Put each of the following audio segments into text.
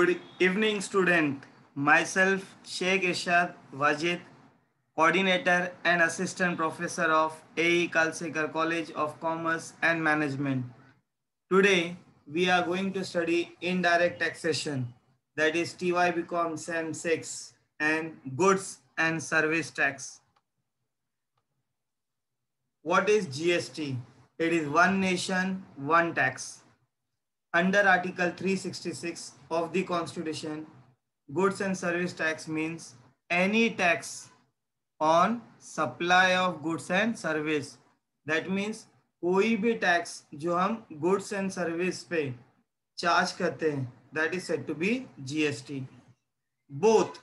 Good evening, student. Myself, Sheikh Ishad Wajid, coordinator and assistant professor of AE Kalsekar College of Commerce and Management. Today, we are going to study indirect taxation, that is TY BCom Sem 6, and goods and service tax. What is GST? It is one nation, one tax. Under Article 366 of the Constitution, goods and service tax means any tax on supply of goods and service. That means कोई भी tax जो हम goods and service पे charge करते हैं, that is said to be GST. Both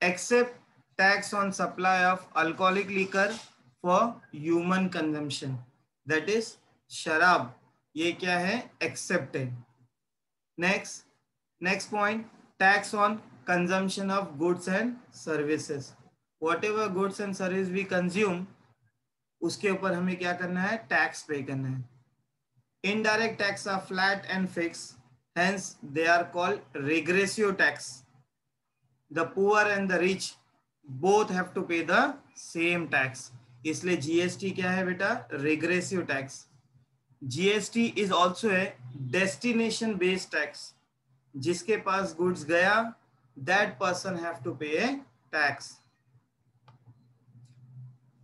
except tax on supply of alcoholic liquor for human consumption, that is शराब. ये क्या है? एक्सेप्ट है. Next point, tax on consumption of goods and services. Whatever goods and service we consume, उसके ऊपर हमें क्या करना है? टैक्स पे करना है. Indirect tax are flat and fixed, hence they are called regressive tax. The poor and the rich both have to pay the same tax. इसलिए GST क्या है बेटा? Regressive tax. GST is also a destination based tax. जिसके पास goods गया, that person have to pay a tax.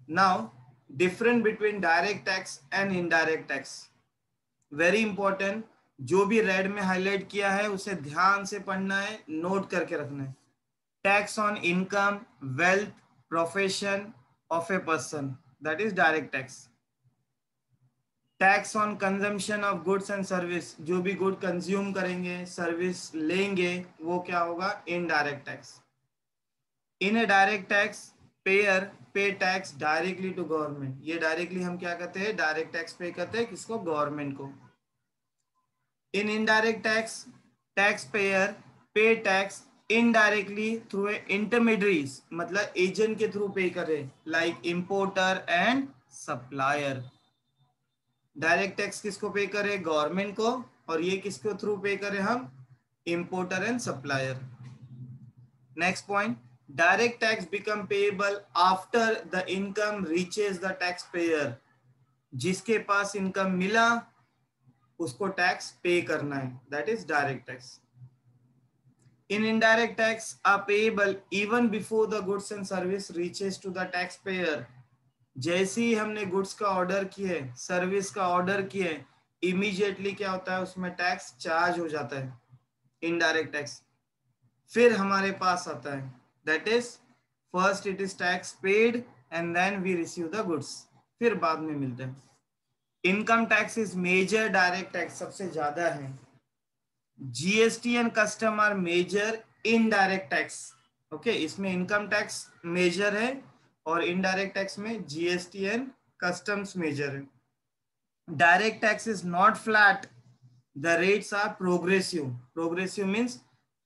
Now, difference between direct tax and indirect tax. Very important. जो भी red में highlight किया है उसे ध्यान से पढ़ना है, नोट करके रखना है. Tax on income, wealth, profession of a person, that is direct tax. Tax on consumption of goods and service, जो भी गुड कंज्यूम करेंगे, सर्विस लेंगे, वो क्या होगा? Indirect tax. In a direct tax, payer pay tax directly to government. ये directly हम क्या करते हैं? डायरेक्ट टैक्स पे करते हैं. किसको? गवर्नमेंट को. इन indirect tax, tax payer pay tax indirectly through intermediaries, मतलब एजेंट के थ्रू पे करे, like importer and supplier. Direct tax किसको पे करे? गवर्नमेंट को. और ये किसको थ्रू पे करे? हम importer and supplier. Next point, direct tax become payable after the income reaches the tax payer. जिसके पास इनकम मिला उसको टैक्स पे करना है, that is direct tax. In indirect tax are payable even before the goods and service reaches to the tax payer. जैसे ही हमने goods का ऑर्डर किए, सर्विस का ऑर्डर किए, इमीडिएटली क्या होता है? उसमें टैक्स चार्ज हो जाता है, इनडायरेक्ट टैक्स. फिर हमारे पास आता है, that is first it is tax paid and then we receive the goods, फिर बाद में मिलते हैं. Income tax is major direct tax, सबसे ज्यादा है. GST and custom are major indirect tax. Okay, इसमें इनकम टैक्स मेजर है और इनडायरेक्ट टैक्स में जीएसटी एंड कस्टम्स मेजर है. Direct tax is not flat, the rates are progressive. Progressive means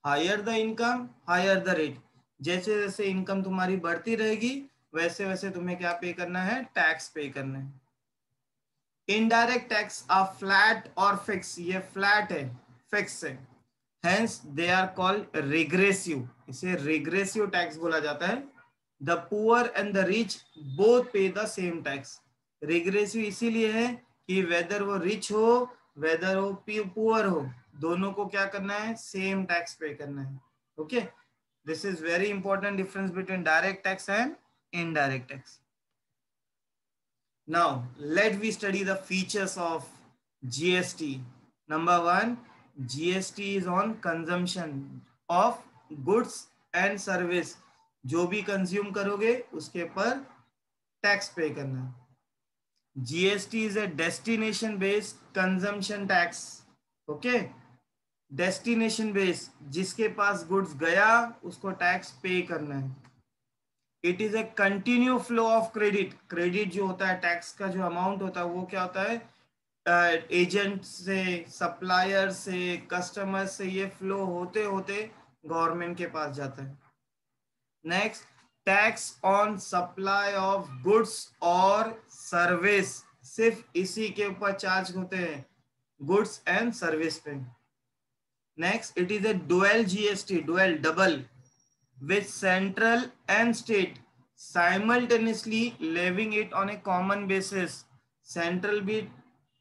higher the income higher the rate. जैसे जैसे income तुम्हारी बढ़ती रहेगी वैसे वैसे तुम्हें क्या पे करना है? टैक्स पे करना है. इनडायरेक्ट टैक्स आर फ्लैट और फिक्स. ये फ्लैट है, फिक्स है, hence they are called regressive. इसे रिग्रेसिव टैक्स बोला जाता है. The poor and the rich both pay the same tax. Regressive इसीलिए है कि वेदर वो रिच हो वेदर वो पुअर हो, दोनों को क्या करना है? सेम टैक्स पे करना है. Okay, this is very important difference between direct tax and indirect tax. Now, let we study the features of GST. Number one, GST is on consumption of goods and service. जो भी consume करोगे उसके पर tax pay करना. GST is a destination based consumption tax. Okay, destination based, जिसके पास goods गया उसको tax pay करना है. It is a continue flow of credit. Credit जो होता है, टैक्स का जो अमाउंट होता है वो क्या होता है? एजेंट से, सप्लायर से, कस्टमर से, ये फ्लो होते होते गवर्नमेंट के पास जाता है. Next, tax on supply of goods और सर्विस, सिर्फ इसी के ऊपर चार्ज होते हैं, गुड्स एंड सर्विस पे. Next, it is a dual GST, dual, double, with central and state simultaneously levying it on a common basis. Central भी,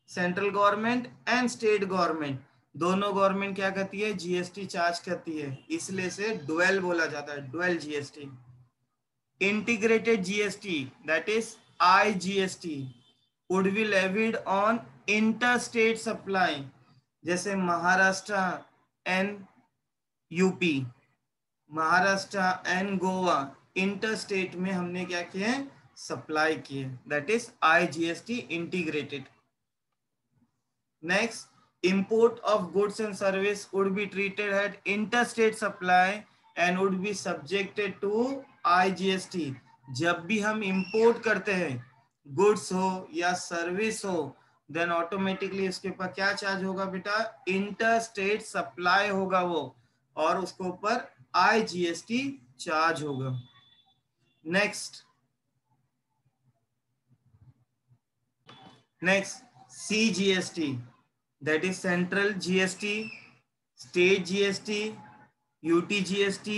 central government and state government, दोनों गवर्नमेंट क्या करती है, जीएसटी चार्ज करती है, इसलिए इसे डुअल बोला जाता है, dual GST. Integrated GST, that is IGST, would be levied on interstate supply, जैसे Maharashtra and UP, Maharashtra and Goa, interstate में हमने क्या किया है, सप्लाई किए, that is IGST, integrated. Next, import of goods and service would be treated at interstate supply and would be subjected to IGST. जब भी हम import करते हैं, goods हो या service हो, then automatically उसके ऊपर क्या चार्ज होगा बेटा, interstate supply होगा वो, और उसके ऊपर IGST चार्ज होगा. Next CGST, that is central GST, state GST, UT GST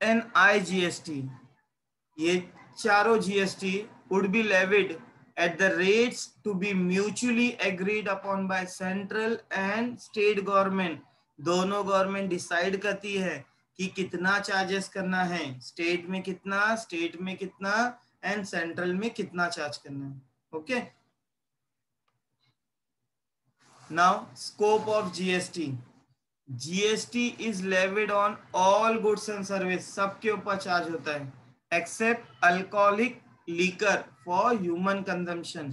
and IGST. ये चारों GST would be levied at the rates to be mutually agreed upon by central and state government. दोनों government decide करती है कि कितना charges करना है, state में कितना, स्टेट में कितना एंड सेंट्रल में कितना चार्ज करना है. Okay. Now, scope of GST. GST is levied on all goods and service, सबके ऊपर चार्ज होता है, except alcoholic liquor for human consumption,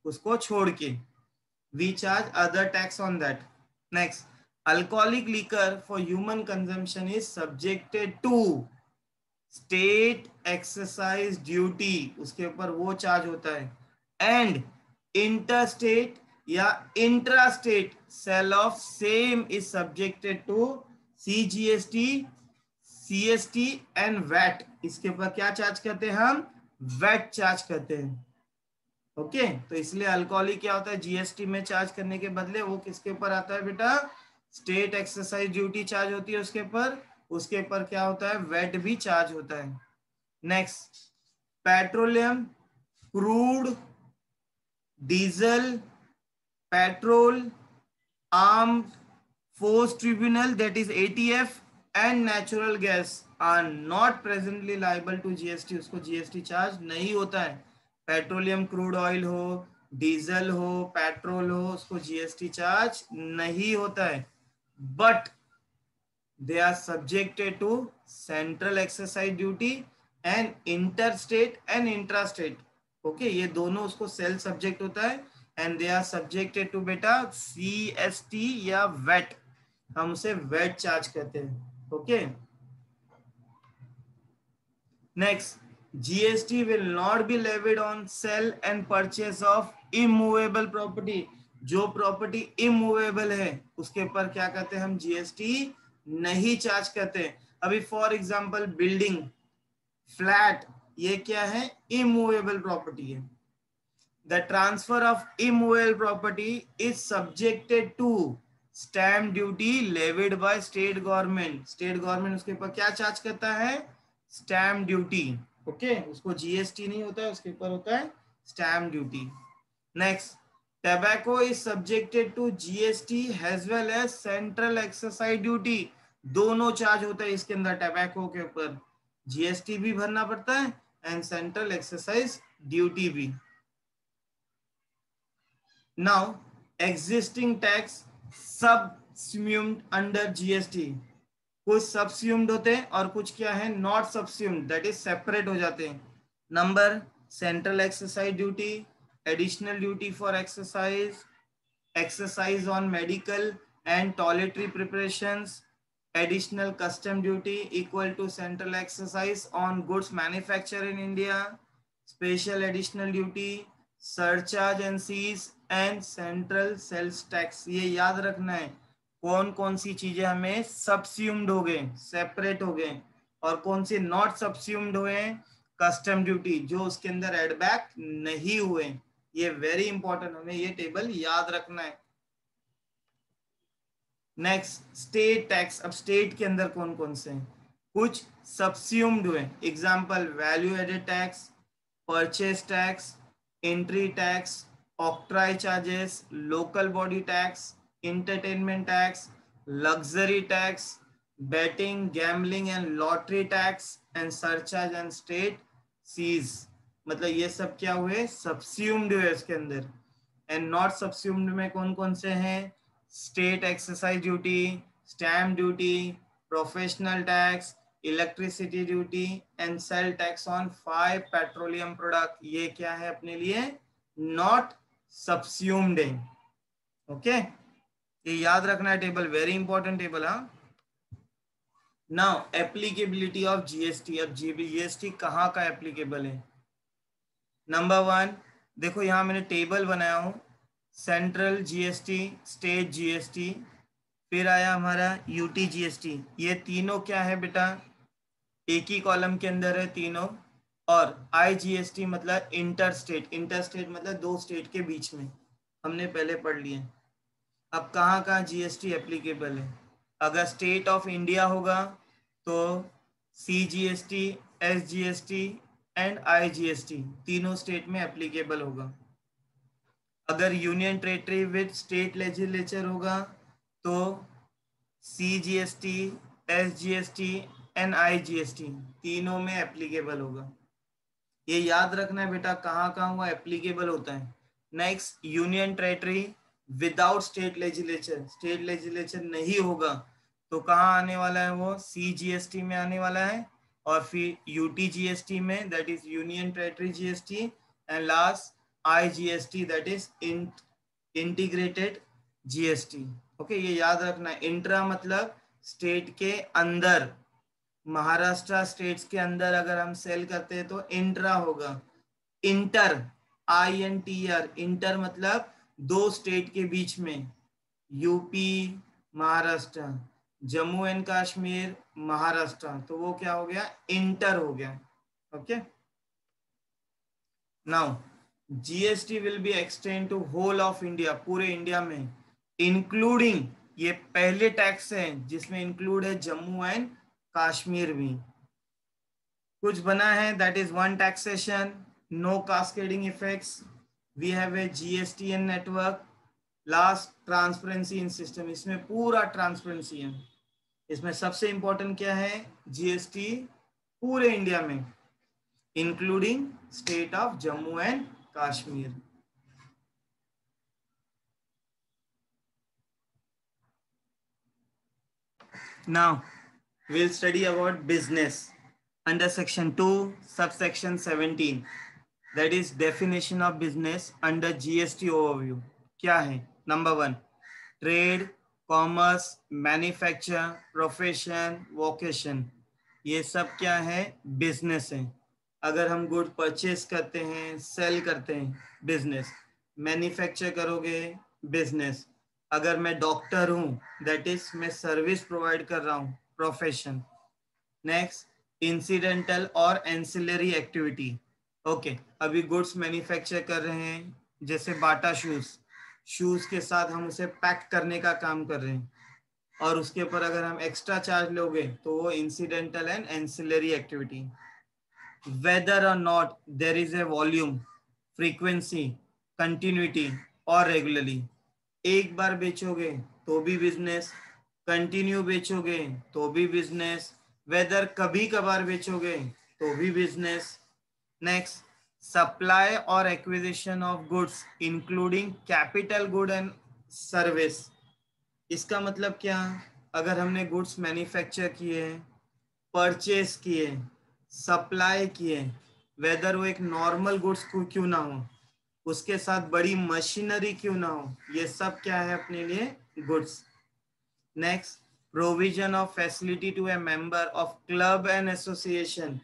उसको छोड़ के. We charge other tax on that. Next, alcoholic liquor for human consumption is subjected to state excise duty, उसके ऊपर वो चार्ज होता है, and interstate या intrastate sale of same is subjected to CGST, CST and VAT. इसके ऊपर क्या charge करते हैं हम, वैट चार्ज करते हैं. ओके. तो इसलिए अल्कोहलिक क्या होता है, जीएसटी में चार्ज करने के बदले वो किसके ऊपर आता है बेटा, स्टेट एक्सरसाइज ड्यूटी चार्ज होती है उसके ऊपर क्या होता है, वैट भी चार्ज होता है. Next, petroleum, crude, diesel, petrol, armed force tribunal, that is ATF, and natural gas are not presently liable to GST. उसको GST चार्ज नहीं होता है. पेट्रोलियम, क्रूड ऑयल हो, डीजल हो, पेट्रोल हो, उसको GST चार्ज नहीं होता है, but they are subjected to central excise duty and interstate and intrastate. Okay. ये दोनों उसको सेल्फ सब्जेक्ट होता है and they are subjected to बेटा CST या VAT, हम उसे VAT चार्ज करते हैं. Okay. Next, GST will not be levied on sell and purchase of immovable property. जो प्रॉपर्टी इमूवेबल है उसके ऊपर क्या करते हैं हम, GST नहीं चार्ज करते. अभी फॉर एग्जांपल बिल्डिंग, फ्लैट, ये क्या है, इमूवेबल प्रॉपर्टी है. The transfer of immovable property is subjected to stamp duty levied by state government. State government उसके ऊपर क्या चार्ज करता है, stamp duty. ओके. उसको GST नहीं होता है, उसके ऊपर होता है stamp duty. Next, tobacco is subjected to GST as well as central excise duty. दोनों चार्ज होता है इसके अंदर, टबैको के ऊपर GST भी भरना पड़ता है एंड सेंट्रल एक्सरसाइज ड्यूटी भी. Now, existing tax subsumed under GST. कुछ subsumed होते हैं और कुछ क्या है, not subsumed, that is separate हो जाते हैं. Number, central excise duty, additional duty for exercise, exercise on medical and toiletry preparations, additional custom duty equal to central excise on goods manufactured in India, special additional duty, surcharge and sees and central sales tax. ये याद रखना है कौन कौन सी चीजें हमें सबस्यूम्ड हो गए, सेपरेट हो गए, और कौन सी नॉट सबस्यूम्ड हुए, कस्टम ड्यूटी जो उसके अंदर एड बैक नहीं हुए. ये वेरी इंपॉर्टेंट, हमें ये टेबल याद रखना है. Next state tax. अब स्टेट के अंदर कौन कौन से हैं? कुछ सब्स्यूम्ड हुए, example value added tax, purchase tax, entry tax, octroi charges, local body tax, entertainment tax, luxury tax, betting gambling and lottery tax and surcharge and state cess. मतलब ये सब क्या हुए? सब्स्यूम्ड हुए इसके अंदर। एंड नॉट सब्स्यूम्ड में कौन कौन से हैं? State excise duty, stamp duty, professional tax, electricity duty and sale tax on 5 petroleum product. ये क्या है अपने लिए? Not subsumed. ओके, ये याद रखना है टेबल, वेरी इंपॉर्टेंट टेबल। हाँ, नाउ एप्लीकेबिलिटी ऑफ जीएसटी। अब जीएसटी कहाँ का एप्लीकेबल है? नंबर 1, देखो यहाँ मैंने टेबल बनाया हूँ, सेंट्रल जीएसटी, स्टेट जीएसटी, फिर आया हमारा यूटी जीएसटी। ये तीनों क्या है बेटा? एक ही कॉलम के अंदर है तीनों। और आईजीएसटी मतलब इंटर स्टेट, इंटर स्टेट मतलब दो स्टेट के बीच में, हमने पहले पढ़ लिए। अब कहाँ कहाँ जीएसटी एप्लीकेबल है? अगर स्टेट ऑफ इंडिया होगा तो सीजीएसटी, एसजीएसटी एंड आईजीएसटी तीनों स्टेट में एप्लीकेबल होगा। अगर union territory with state legislature होगा तो सीजीएसटी, एसजीएसटी एंड आईजीएसटी तीनों में एप्लीकेबल होगा। ये याद रखना है बेटा, कहाँ कहाँ हुआ एप्लीकेबल होता है। Next, union territory without state legislature, state legislature नहीं होगा तो कहाँ आने वाला है? वो सीजीएसटी में आने वाला है। और फिर यूटीजीएसटी में, that is union territory GST, and last IGST, that is integrated GST. Okay, ये याद रखना है। इंट्रा मतलब स्टेट के अंदर, महाराष्ट्र स्टेट्स के अंदर अगर हम सेल करते हैं तो इंट्रा होगा। इंटर, INTR, इंटर मतलब दो स्टेट के बीच में, यूपी महाराष्ट्र, जम्मू एंड कश्मीर महाराष्ट्र, तो वो क्या हो गया? इंटर हो गया। Okay, now GST will be extend to whole of India, पूरे इंडिया में, इंक्लूडिंग, ये पहले टैक्स है जिसमें इंक्लूड है जम्मू एंड कश्मीर भी। कुछ बना है, that is one taxation, no cascading effects, we have a GSTN network, last transparency in system. इसमें पूरा ट्रांसपेरेंसी है। इसमें सबसे इंपॉर्टेंट क्या है? जीएसटी पूरे इंडिया में, including state of Jammu and Kashmir. Now we'll study about business under section 2 subsection 17, that is definition of business under GST overview. क्या है? Number 1, trade, commerce, manufacture, profession, vocation, ये सब क्या है? बिजनेस है। अगर हम गुड परचेज करते हैं, सेल करते हैं, बिजनेस। मैन्युफैक्चर करोगे, बिजनेस। अगर मैं डॉक्टर हूं, दैट इज मैं सर्विस प्रोवाइड कर रहा हूं, प्रोफेशन। नेक्स्ट, इंसिडेंटल और एंसिलरी एक्टिविटी। ओके, अभी गुड्स मैन्युफैक्चर कर रहे हैं, जैसे बाटा शूज, शूज के साथ हम उसे पैक करने का काम कर रहे हैं, और उसके ऊपर अगर हम एक्स्ट्रा चार्ज लोगे तो वो incidental and ancillary activity. Whether और not there is a volume, frequency, continuity और रेगुलरली, एक बार बेचोगे तो भी बिजनेस, कंटिन्यू बेचोगे तो भी बिजनेस, वेदर कभी कभार बेचोगे तो भी बिजनेस। नेक्स्ट, सप्लाई और acquisition of goods including capital good and service. इसका मतलब क्या? अगर हमने गुड्स मैन्युफैक्चर किए, परचेज किए, सप्लाई किए, वेदर वो एक नॉर्मल गुड्स को क्यों ना हो, उसके साथ बड़ी मशीनरी क्यों ना हो, ये सब क्या है अपने लिए? Goods. Next, provision of facility to a member of club and association.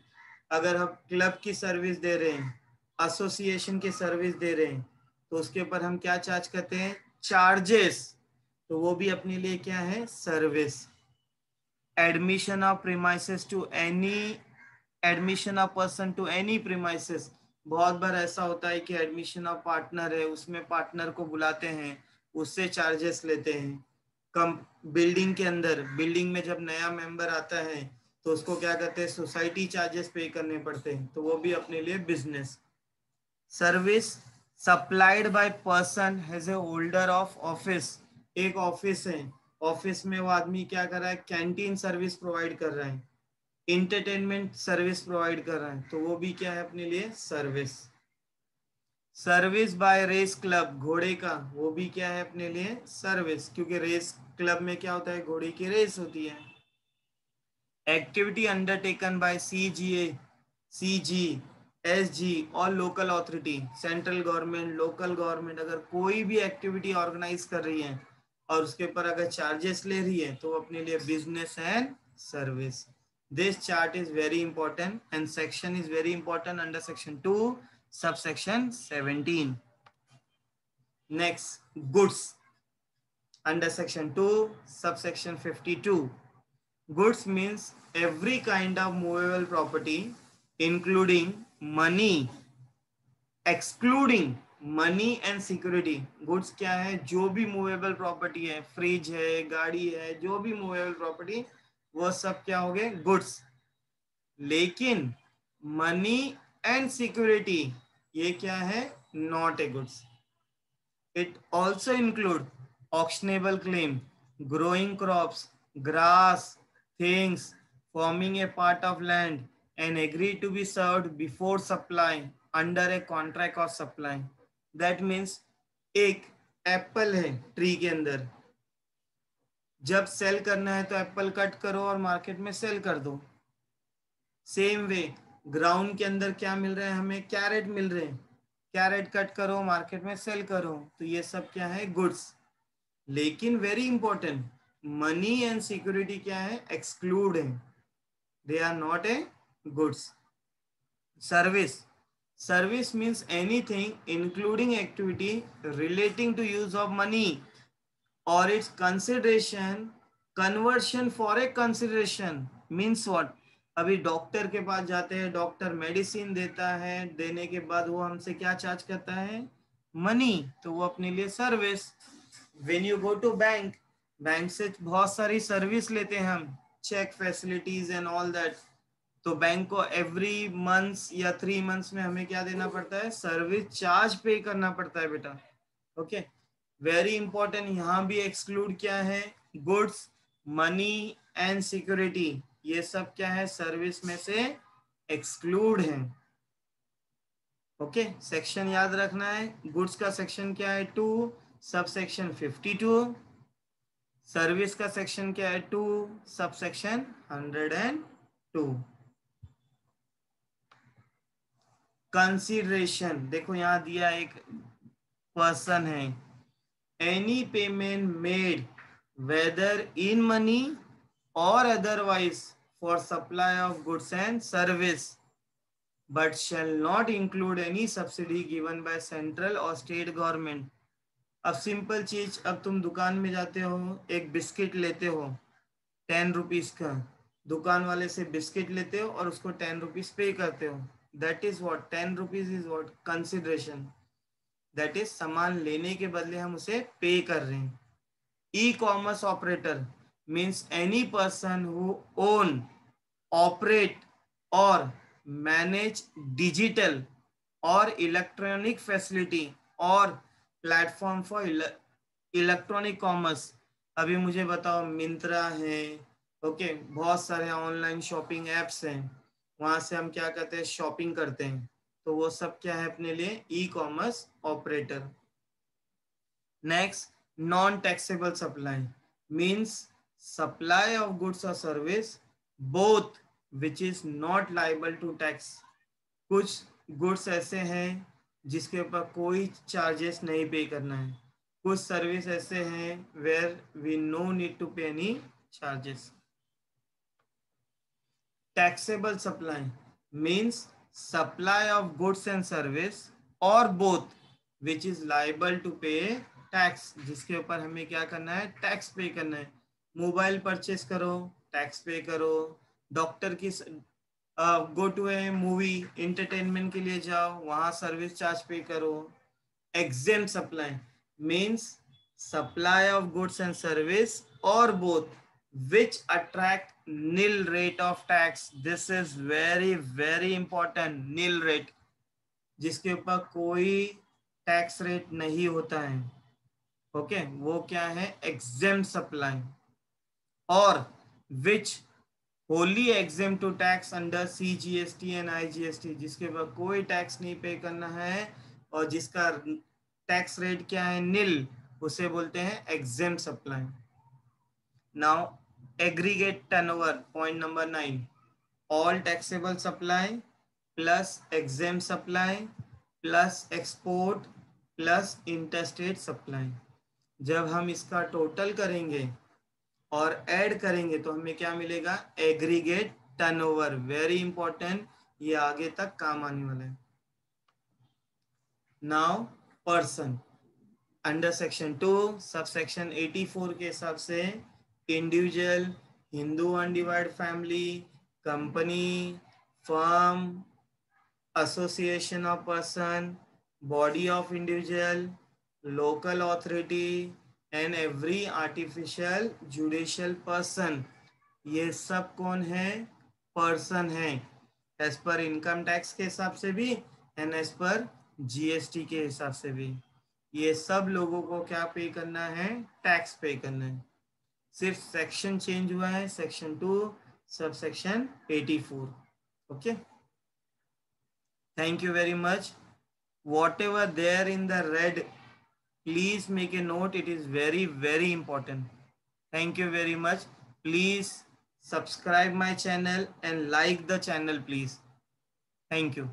अगर हम क्लब की सर्विस दे रहे हैं, एसोसिएशन की सर्विस दे रहे हैं, तो उसके ऊपर हम क्या चार्ज करते हैं? चार्जेस, तो वो भी अपने लिए क्या है? Service. Admission of premises to any, admission of person to any premises. बहुत बार ऐसा होता है कि एडमिशन ऑफ पार्टनर है, उसमें पार्टनर को बुलाते हैं, उससे चार्जेस लेते हैं। कम बिल्डिंग के अंदर, बिल्डिंग में जब नया मेंबर आता है तो उसको क्या कहते हैं, सोसाइटी चार्जेस पे करने पड़ते हैं, तो वो भी अपने लिए business. Service supplied by person has a holder of office, एक ऑफिस है, ऑफिस में वो आदमी क्या कर रहा है, कैंटीन सर्विस प्रोवाइड कर रहा है, इंटरटेनमेंट सर्विस प्रोवाइड कर रहा है, तो वो भी क्या है अपने लिए service. Service by race club, घोड़े का, वो भी क्या है अपने लिए सर्विस, क्योंकि रेस क्लब में क्या होता है, घोड़े की रेस होती है। Activity undertaken by CGA, CG, SG और local authority, central government, local government अगर कोई भी एक्टिविटी ऑर्गेनाइज कर रही है और उसके ऊपर अगर चार्जेस ले रही है तो अपने लिए business and service. This chart is very important and section is very important under section 2 subsection 17। Next goods under section 2 subsection 52. Goods means every kind of movable property including money, excluding money and security. Goods क्या है, जो भी movable property है, fridge है, गाड़ी है, जो भी मूवेबल प्रॉपर्टी, वो सब क्या हो गए गुड्स। लेकिन मनी एंड सिक्योरिटी ये क्या है, not a goods. It also include auctionable claim, growing crops, grass, things forming a part of land and agreed to be served before supply under a contract of supply. That means एक Apple है tree के अंदर, जब cell करना है तो Apple cut करो और मार्केट में सेल कर दो। सेम वे ग्राउंड के अंदर क्या मिल रहा है हमें, कैरेट मिल रहे हैं, कैरेट कट करो मार्केट में सेल करो, तो ये सब क्या है गुड्स। लेकिन very important, money and security क्या है, एक्सक्लूड है, they are not a goods. Service, service means anything including activity relating to use of money और its consideration, conversion for a consideration means what. अभी doctor के पास जाते हैं, doctor medicine देता है, देने के बाद वो हमसे क्या चार्ज करता है, मनी, तो वो अपने लिए service. When you go to bank, bank से बहुत सारी सर्विस लेते हैं हम, check facilities and all that, तो बैंक को एवरी मंथ्स या 3 मंथ्स में हमें क्या देना पड़ता है, सर्विस चार्ज पे करना पड़ता है बेटा। ओके, वेरी इंपॉर्टेंट, यहाँ भी एक्सक्लूड क्या है, गुड्स, मनी एंड सिक्योरिटी, ये सब क्या है सर्विस में से एक्सक्लूड है। ओके, सेक्शन याद रखना है, गुड्स का सेक्शन क्या है 2 सब सेक्शन 52, सर्विस का सेक्शन क्या है 2 सब सेक्शन 102। कंसिडरेशन, देखो यहाँ दिया एक पर्सन है, any payment made whether in money और otherwise for supply of goods and service but shall not include any subsidy given by central or state government। अब सिंपल चीज, अब तुम दुकान में जाते हो, एक बिस्किट लेते हो 10 रुपीज का, दुकान वाले से बिस्किट लेते हो और उसको 10 रुपीज पे करते हो, that is what, 10 rupees is what consideration, that is सामान लेने के बदले हम उसे पे कर रहे हैं। ई commerce operator means any person who own, operate और मैनेज डिजिटल और इलेक्ट्रॉनिक फैसिलिटी और प्लेटफॉर्म फॉर इलेक्ट्रॉनिक कॉमर्स। अभी मुझे बताओ, मिंत्रा है, ओके, बहुत सारे ऑनलाइन शॉपिंग एप्स हैं, वहां से हम क्या करते हैं, शॉपिंग करते हैं, तो वो सब क्या है अपने लिए e commerce operator. Next, non taxable supply means supply of goods और service both which is not liable to tax. कुछ गुड्स ऐसे हैं जिसके ऊपर कोई चार्जेस नहीं पे करना है, कुछ सर्विस ऐसे हैं where we no need to pay any charges. Taxable supply means supply of goods and service और both which is liable to pay tax, जिसके ऊपर हमें क्या करना है, टैक्स पे करना है। मोबाइल परचेस करो, टैक्स पे करो, डॉक्टर की go to a movie entertainment के लिए जाओ, वहां सर्विस चार्ज पे करो। Exempt supply means supply of goods and service or both, which attract nil rate of tax. This is very important. nil rate, जिसके ऊपर कोई tax rate नहीं होता है, ओके, वो क्या है, exempt सप्लाई. और which wholly exempt to tax under CGST and IGST, जिसके ऊपर कोई टैक्स नहीं पे करना है और जिसका टैक्स रेट क्या है, नील, उसे बोलते हैं exempt supply. Now aggregate turnover, point number 9, all taxable supply plus exempt supply plus export plus interstate supply. जब हम इसका टोटल करेंगे और ऐड करेंगे तो हमें क्या मिलेगा, एग्रीगेट टर्नओवर. वेरी इंपॉर्टेंट, ये आगे तक काम आने वाला है. Now person under section 2 sub section 84 के हिसाब से individual, Hindu undivided family, company, firm, association of person, body of individual, local authority and every artificial judicial person. ये सब कौन है, पर्सन है, एज पर इनकम टैक्स के हिसाब से भी एंड एज पर जीएसटी के हिसाब से भी. ये सब लोगों को क्या पे करना है, टैक्स पे करना है. सिर्फ सेक्शन चेंज हुआ है, section 2 sub section 84. Okay, thank you very much. Whatever there in the red, please make a note. It is very important. Thank you very much. Please subscribe my channel and like the channel, please. Thank you.